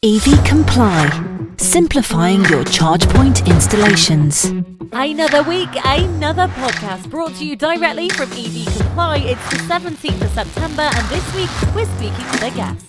EV Comply, simplifying your charge point installations. Another week, another podcast brought to you directly from EV Comply. It's the 17th of September and this week we're speaking with a guest.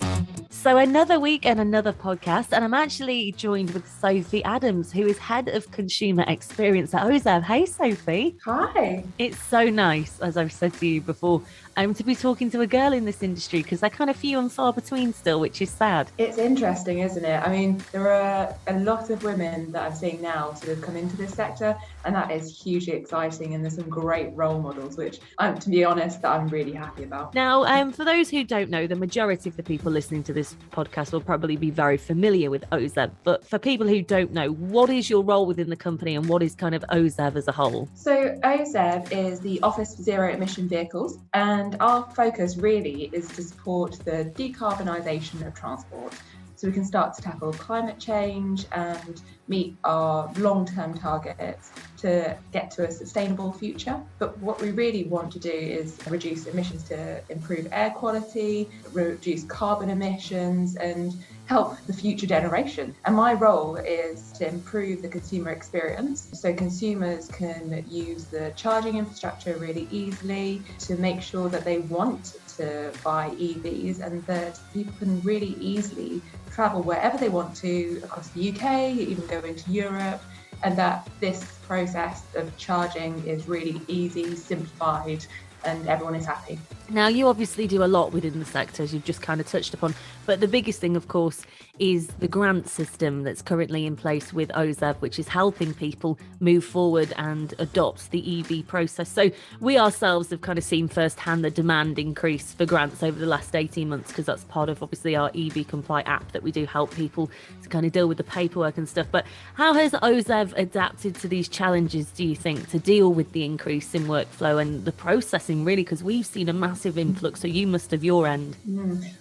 So another week and another podcast, and I'm actually joined with Sophie Adams, who is Head of Consumer Experience at OZEV. Hey, Sophie. Hi. It's so nice, as I've said to you before, to be talking to a girl in this industry, because they're kind of few and far between still, which is sad. It's interesting, isn't it? I mean, there are a lot of women that I'm seeing now sort of come into this sector, and that is hugely exciting, and there's some great role models, which, to be honest, that I'm really happy about. Now, for those who don't know, the majority of the people listening to this podcast will probably be very familiar with OZEV, but for people who don't know, what is your role within the company and what is kind of OZEV as a whole? So OZEV is the Office for Zero Emission Vehicles, and our focus really is to support the decarbonisation of transport. So we can start to tackle climate change and meet our long-term targets to get to a sustainable future. But what we really want to do is reduce emissions to improve air quality, reduce carbon emissions, and help the future generation. And my role is to improve the consumer experience so consumers can use the charging infrastructure really easily, to make sure that they want to buy EVs and that people can really easily travel wherever they want to across the UK, even go into Europe, and that this process of charging is really easy, simplified, and everyone is happy. Now, you obviously do a lot within the sector, as you've just kind of touched upon, but the biggest thing, of course, is the grant system that's currently in place with OZEV, which is helping people move forward and adopt the EV process. So we ourselves have kind of seen firsthand the demand increase for grants over the last 18 months, because that's part of obviously our EV Comply app that we do help people to kind of deal with the paperwork and stuff. But how has OZEV adapted to these challenges, do you think, to deal with the increase in workflow and the processing, really? Because we've seen a massive influx, so you must have your end.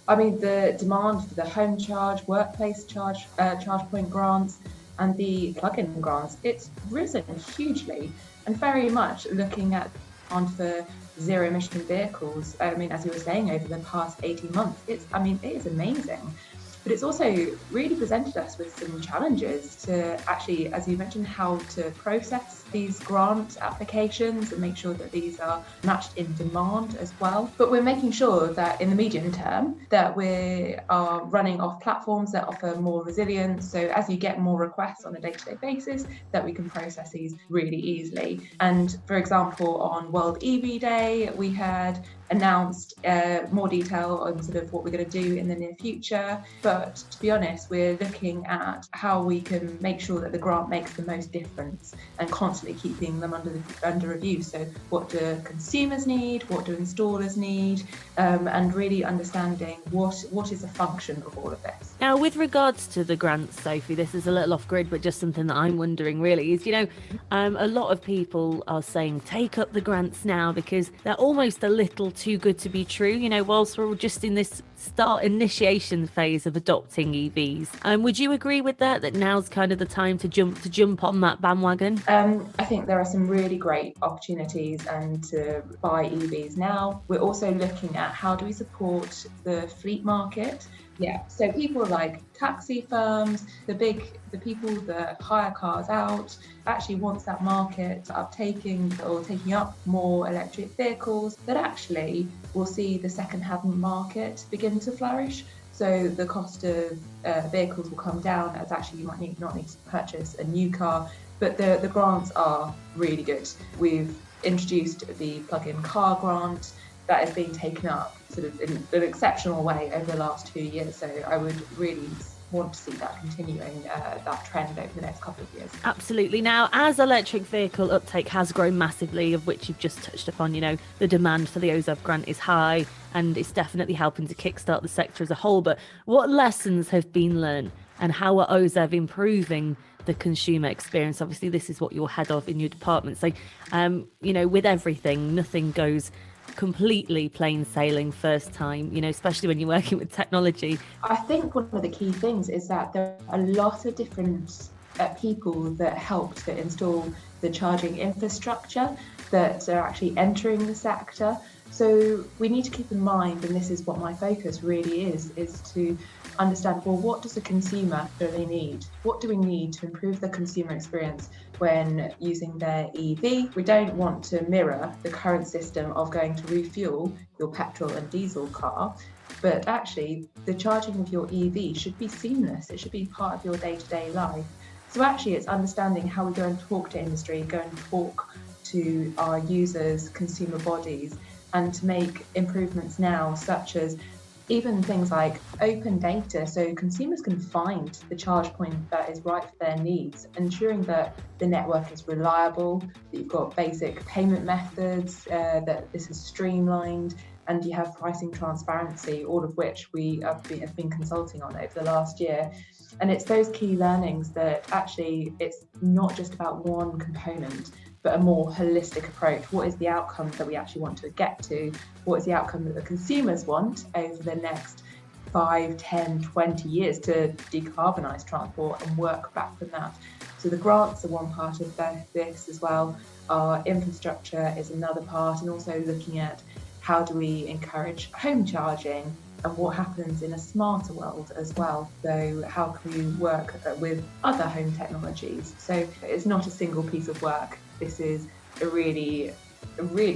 I mean, the demand for the home charge, workplace charge, charge point grants and the plug-in grants, it's risen hugely, and very much looking at demand for zero emission vehicles. I mean, as you were saying, over the past 18 months, it is amazing. But it's also really presented us with some challenges to actually, as you mentioned, how to process these grant applications and make sure that these are matched in demand as well. But we're making sure that in the medium term that we are running off platforms that offer more resilience. So as you get more requests on a day-to-day basis, that we can process these really easily. And for example, on World EV Day, we had announced more detail on sort of what we're going to do in the near future. But to be honest, we're looking at how we can make sure that the grant makes the most difference and constantly keeping them under review. So what do consumers need? What do installers need? And really understanding what is the function of all of this. Now, with regards to the grants, Sophie, this is a little off grid, but just something that I'm wondering really is, a lot of people are saying take up the grants now because they're almost a little too good to be true, whilst we're all just in this initiation phase of adopting EVs. Would you agree with that now's kind of the time to jump on that bandwagon? I think there are some really great opportunities and to buy EVs now. We're also looking at how do we support the fleet market. Yeah, so people like taxi firms, the people that hire cars out, actually once that market taking up more electric vehicles, that actually will see the second-hand market begin to flourish. So the cost of vehicles will come down, as actually you might not need to purchase a new car, but the grants are really good. We've introduced the plug-in car grant that is being taken up sort of in an exceptional way over the last 2 years. So I would really want to see that continuing, that trend over the next couple of years. Absolutely. Now, as electric vehicle uptake has grown massively, of which you've just touched upon, the demand for the OZEV grant is high and it's definitely helping to kickstart the sector as a whole. But what lessons have been learned and how are OZEV improving the consumer experience? Obviously, this is what you're head of in your department. So, with everything, nothing goes completely plain sailing first time, especially when you're working with technology. I think one of the key things is that there are a lot of different people that help to install the charging infrastructure that are actually entering the sector. So we need to keep in mind, and this is what my focus really is to understand, well, what does the consumer really need? What do we need to improve the consumer experience when using their EV? We don't want to mirror the current system of going to refuel your petrol and diesel car, but actually the charging of your EV should be seamless. It should be part of your day-to-day life. So actually it's understanding how we go and talk to industry, go and talk to our users, consumer bodies, and to make improvements now, such as even things like open data, so consumers can find the charge point that is right for their needs, ensuring that the network is reliable, that you've got basic payment methods, that this is streamlined, and you have pricing transparency, all of which we have been consulting on over the last year. And it's those key learnings that actually it's not just about one component, but a more holistic approach. What is the outcome that we actually want to get to? What is the outcome that the consumers want over the next 5, 10, 20 years to decarbonise transport, and work back from that? So the grants are one part of this as well. Our infrastructure is another part, and also looking at how do we encourage home charging and what happens in a smarter world as well. So how can we work with other home technologies? So it's not a single piece of work. This is a really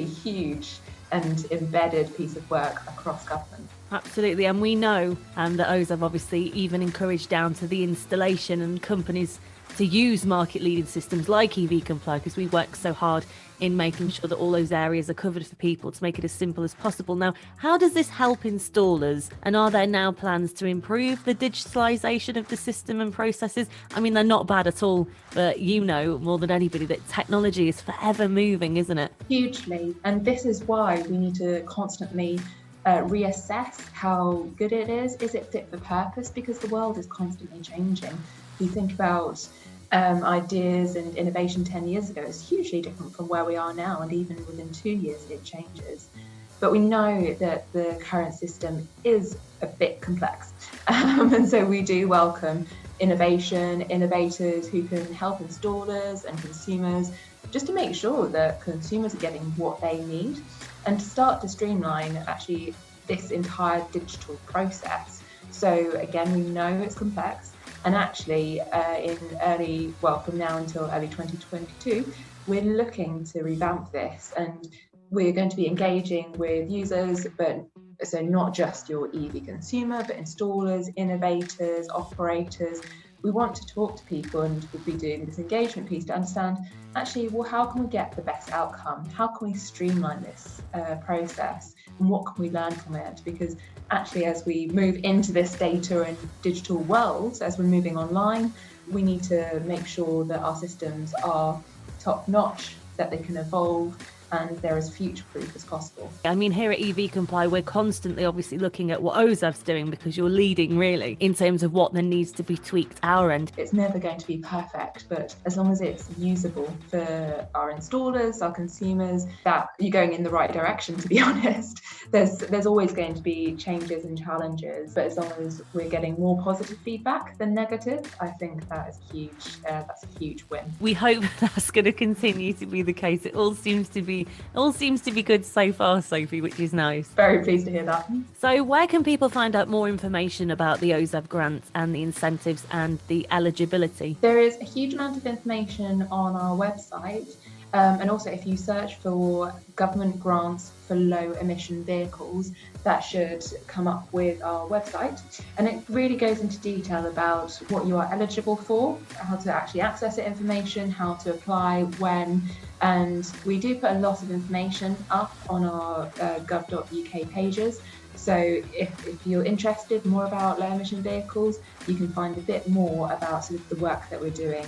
huge and embedded piece of work across government. Absolutely, and we know that OZEV obviously even encouraged down to the installation and companies to use market-leading systems like EV Comply, because we work so hard in making sure that all those areas are covered for people to make it as simple as possible. Now, how does this help installers? And are there now plans to improve the digitalisation of the system and processes? I mean, they're not bad at all, but you know more than anybody that technology is forever moving, isn't it? Hugely. And this is why we need to constantly reassess how good it is. Is it fit for purpose? Because the world is constantly changing. If you think about ideas and innovation 10 years ago, it's hugely different from where we are now, and even within 2 years it changes. But we know that the current system is a bit complex, and so we do welcome innovation, innovators who can help installers and consumers, just to make sure that consumers are getting what they need, and to start to streamline actually this entire digital process. So again, we know it's complex, and actually from now until early 2022, we're looking to revamp this, and we're going to be engaging with users, but so not just your EV consumer, but installers, innovators, operators. We want to talk to people, and we'll be doing this engagement piece to understand actually, well, how can we get the best outcome? How can we streamline this process? And what can we learn from it? Because actually, as we move into this data and digital world, as we're moving online, we need to make sure that our systems are top notch, that they can evolve, and they're as future-proof as possible. I mean, here at EV Comply, we're constantly obviously looking at what OZEV's doing, because you're leading really in terms of what then needs to be tweaked our end. It's never going to be perfect, but as long as it's usable for our installers, our consumers, that you're going in the right direction, to be honest. There's always going to be changes and challenges, but as long as we're getting more positive feedback than negative, I think that is huge. That's a huge win. We hope that's going to continue to be the case. It all seems to be good so far, Sophie, which is nice. Very pleased to hear that. So where can people find out more information about the OZEV grants and the incentives and the eligibility? There is a huge amount of information on our website. And also, if you search for government grants for low emission vehicles, that should come up with our website. And it really goes into detail about what you are eligible for, how to actually access the information, how to apply, when. And we do put a lot of information up on our gov.uk pages. So if you're interested more about low emission vehicles, you can find a bit more about sort of the work that we're doing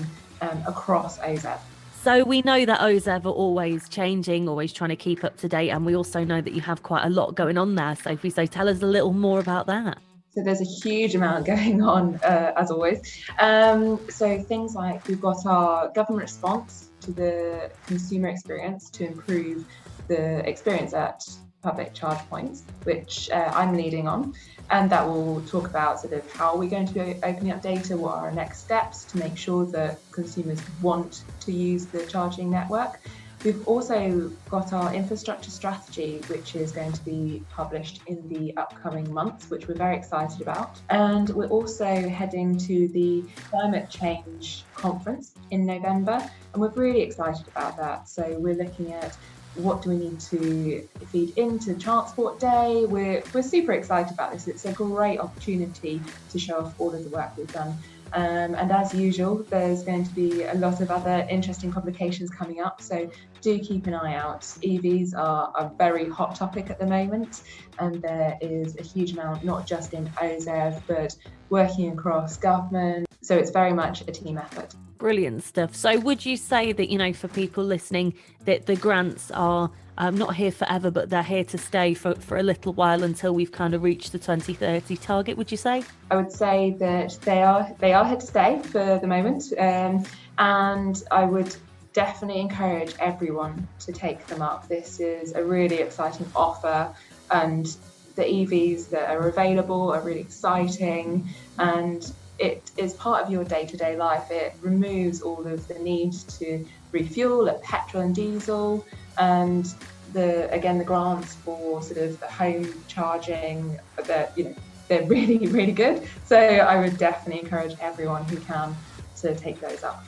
across OZEV. So we know that OZEV are always changing, always trying to keep up to date. And we also know that you have quite a lot going on there, Sophie. So tell us a little more about that. So there's a huge amount going on, as always. So things like we've got our government response to the consumer experience to improve the experience at public charge points, which I'm leading on. And that will talk about sort of how we're going to be opening up data, what are our next steps to make sure that consumers want to use the charging network. We've also got our infrastructure strategy, which is going to be published in the upcoming months, which we're very excited about. And we're also heading to the climate change conference in November, and we're really excited about that. So we're looking at what do we need to feed into Transport Day. We're super excited about this. It's a great opportunity to show off all of the work we've done. And as usual, there's going to be a lot of other interesting publications coming up, so do keep an eye out. EVs are a very hot topic at the moment, and there is a huge amount, not just in OZEV, but working across government. So it's very much a team effort. Brilliant stuff. So would you say that, for people listening, that the grants are not here forever, but they're here to stay for a little while until we've kind of reached the 2030 target, would you say? I would say that they are here to stay for the moment, and I would definitely encourage everyone to take them up. This is a really exciting offer, and the EVs that are available are really exciting, and it is part of your day-to-day life. It removes all of the need to refuel at petrol and diesel, and the grants for sort of the home charging, they're really, really good. So I would definitely encourage everyone who can to take those up.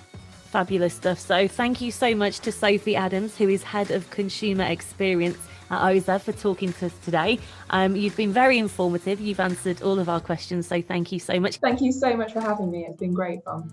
Fabulous stuff. So thank you so much to Sophie Adams, who is Head of Consumer Experience at OZEV, for talking to us today. You've been very informative. You've answered all of our questions, so thank you so much. Thank you so much for having me. It's been great fun.